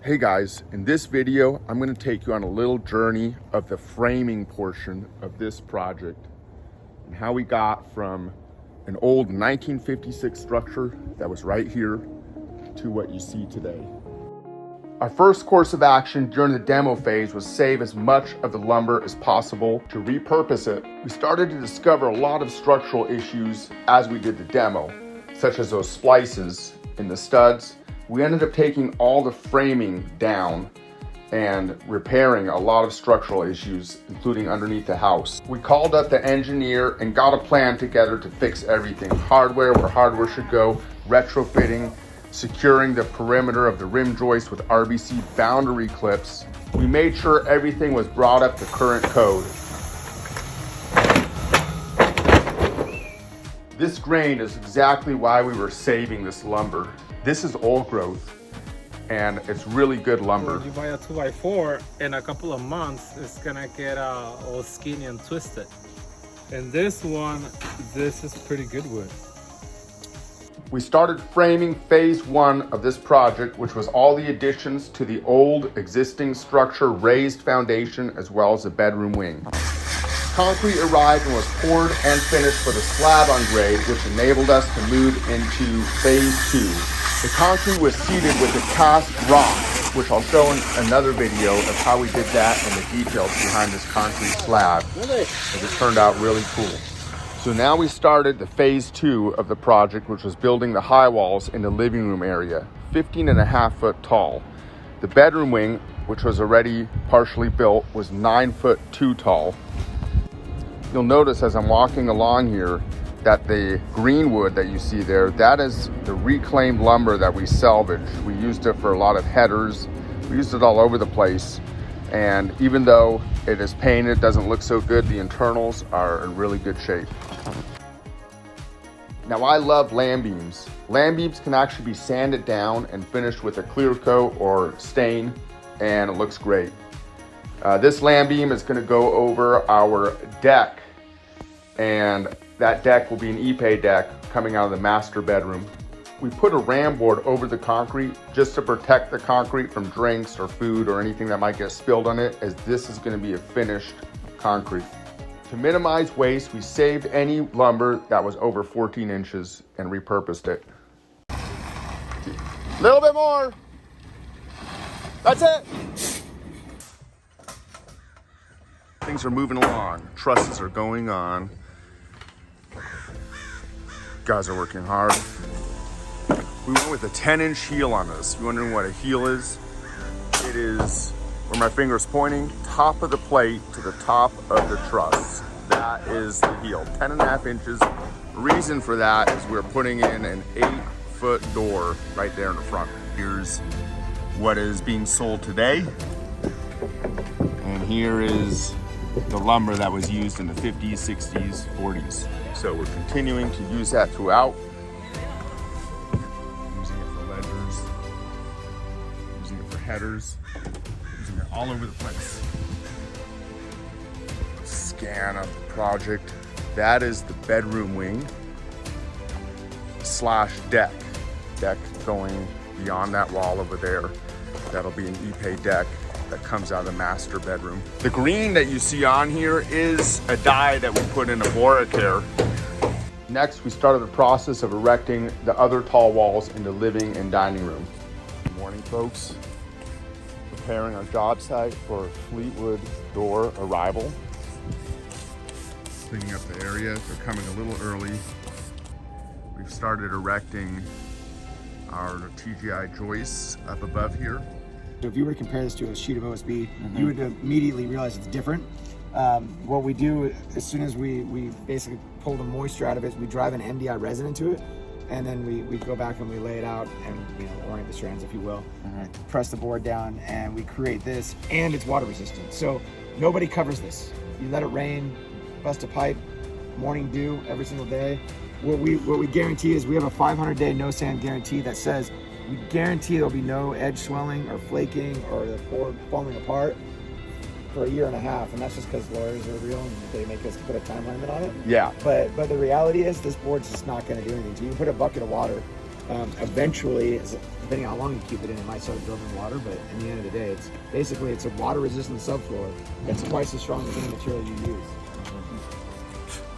Hey guys, in this video, I'm going to take you on a little journey of the framing portion of this project and how we got from an old 1956 structure that was right here to what you see today. Our first course of action during the demo phase was save as much of the lumber as possible to repurpose it. We started to discover a lot of structural issues as we did the demo, such as those splices in the studs. We ended up taking all the framing down and repairing a lot of structural issues, including underneath the house. We called up the engineer and got a plan together to fix everything. Hardware where hardware should go, retrofitting, securing the perimeter of the rim joist with RBC boundary clips. We made sure everything was brought up to current code. This grain is exactly why we were saving this lumber. This is old growth and it's really good lumber. When you buy a 2x4 in a couple of months, it's gonna get all skinny and twisted. And this one, this is pretty good wood. We started framing phase one of this project, which was all the additions to the old existing structure, raised foundation, as well as the bedroom wing. Concrete arrived and was poured and finished for the slab on grade, which enabled us to move into phase two. The concrete was seeded with a cast rock, which I'll show in another video of how we did that and the details behind this concrete slab. It turned out really cool. So now we started the phase two of the project, which was building the high walls in the living room area, 15.5 foot tall. The bedroom wing, which was already partially built, was 9 foot 2 tall. You'll notice as I'm walking along here that the green wood that you see there, that is the reclaimed lumber that we salvaged. We used it for a lot of headers. We used it all over the place. And even though it is painted, doesn't look so good, the internals are in really good shape. Now I love lam beams. Lam beams can actually be sanded down and finished with a clear coat or stain, and it looks great. This lam beam is gonna go over our deck, and that deck will be an epay deck coming out of the master bedroom. We put a ram board over the concrete just to protect the concrete from drinks or food or anything that might get spilled on it, as this is going to be a finished concrete. To minimize waste, we saved any lumber that was over 14 inches and repurposed it. A little bit more. That's it. Things are moving along. Trusses are going on. Guys are working hard. We went with a 10-inch heel on this. You wondering what a heel is? It is, where my finger's pointing, top of the plate to the top of the truss. That is the heel, 10.5 inches. The reason for that is we're putting in an 8-foot door right there in the front. Here's what is being sold today. And here is the lumber that was used in the 50s, 60s, 40s. So we're continuing to use that throughout. Using it for ledgers, using it for headers, using it all over the place. Scan of the project. That is the bedroom wing / deck. Deck going beyond that wall over there. That'll be an epay deck that comes out of the master bedroom. The green that you see on here is a dye that we put in a Bora Care. Next, we started the process of erecting the other tall walls in the living and dining room. Good morning, folks. Preparing our job site for Fleetwood door arrival. Cleaning up the area. They're coming a little early. We've started erecting our TGI joists up above here. So if you were to compare this to a sheet of OSB, you would immediately realize it's different. What we do, as soon as we basically pull the moisture out of it, we drive an MDI resin into it, and then we go back and we lay it out and orient the strands, if you will, press the board down, and we create this, and it's water resistant. So nobody covers this. You let it rain, bust a pipe, morning dew every single day. What we guarantee is we have a 500-day no sand guarantee that says we guarantee there'll be no edge swelling or flaking or the board falling apart for 1.5 years, and that's just because lawyers are real and they make us put a time limit on it. Yeah. But the reality is this board's just not going to do anything. So you can put a bucket of water Eventually, depending on how long you keep it in, it might start absorbing water, but in the end of the day, it's basically a water-resistant subfloor that's twice as strong as any material you use.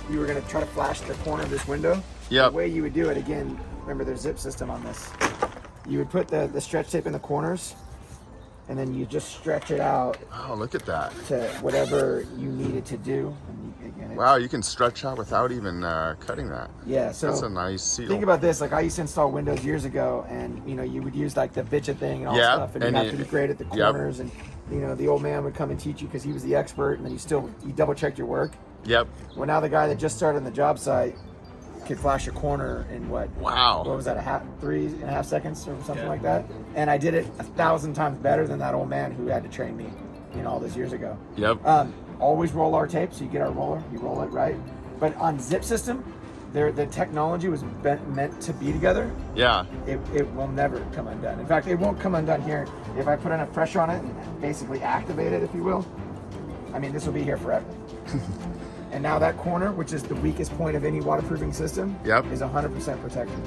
You were going to try to flash the corner of this window. Yep. The way you would do it, again, remember there's zip system on this. You would put the stretch tape in the corners, and then you just stretch it out. Oh, look at that. To whatever you needed to do. Wow, you can stretch out without even cutting that. Yeah, so that's a nice seal. Think about this, like I used to install windows years ago, and you know, you would use like the bitcha thing and all stuff, and you have to be great at the corners, and you know, the old man would come and teach you because he was the expert, and then you double checked your work. Yep. Well, now the guy that just started on the job site could flash a corner in what? Wow. What was that? 3.5 seconds or something like that. And I did it 1,000 times better than that old man who had to train me, you know, all those years ago. Yep. Always roll our tape, so you get our roller, you roll it right. But on zip system, the technology was meant to be together. Yeah. It will never come undone. In fact, it won't come undone here if I put enough pressure on it and basically activate it, if you will. I mean, this will be here forever. And now that corner, which is the weakest point of any waterproofing system, is 100% protected.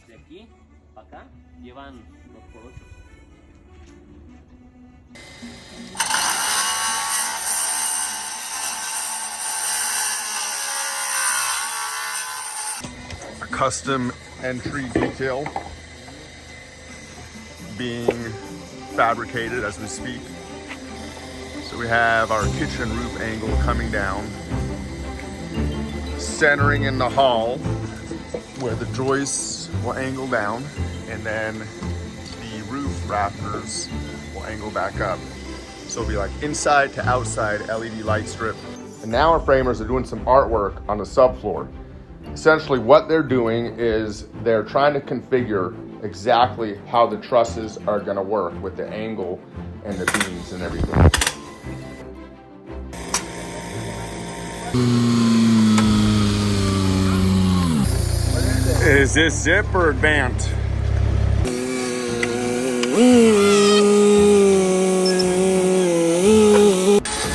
De aquí para acá llevan 2x8. A custom entry detail being fabricated as we speak. So we have our kitchen roof angle coming down, centering in the hall where the joists will angle down, and then the roof rafters will angle back up. So it'll be like inside to outside LED light strip. And now our framers are doing some artwork on the subfloor. Essentially what they're doing is they're trying to configure exactly how the trusses are gonna work with the angle and the beams and everything. Is this zip or Advant?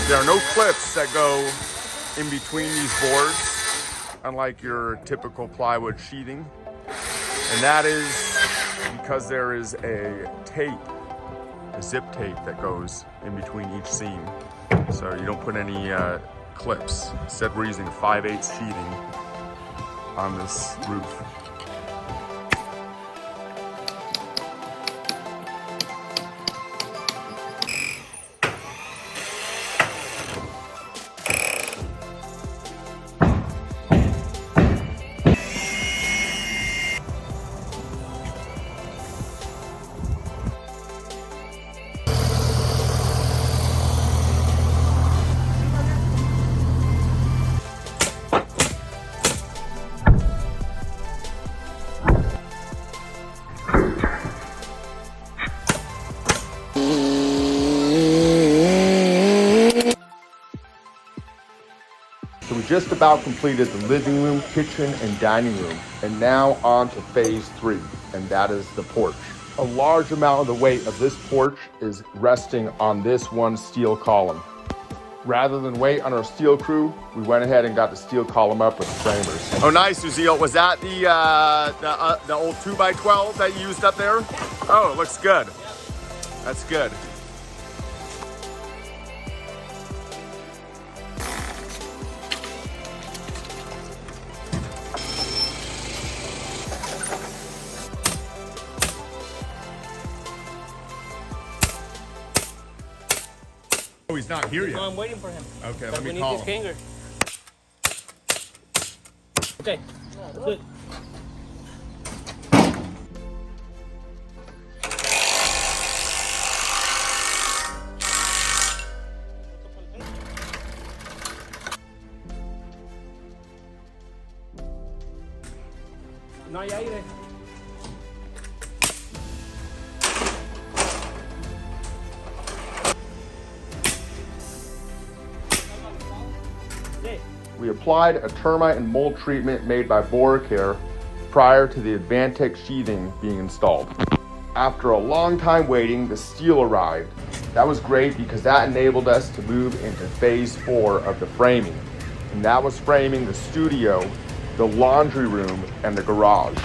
There are no clips that go in between these boards, unlike your typical plywood sheathing. And that is because there is a tape, a zip tape that goes in between each seam. So you don't put any clips. Instead, we're using 5/8 sheathing on this roof. So we just about completed the living room, kitchen, and dining room, and now on to phase 3, and that is the porch. A large amount of the weight of this porch is resting on this one steel column. Rather than wait on our steel crew, we went ahead and got the steel column up with the framers. Oh, nice, Uziel. Was that the old 2x12 that you used up there? Oh, it looks good. That's good. Oh, he's not here yet. No, I'm waiting for him. Okay, But let we me need call this him. hanger. Okay, good. No hay aire. We applied a termite and mold treatment made by Bora Care prior to the Advantech sheathing being installed. After a long time waiting, the steel arrived. That was great because that enabled us to move into phase 4 of the framing. And that was framing the studio the laundry room, and the garage.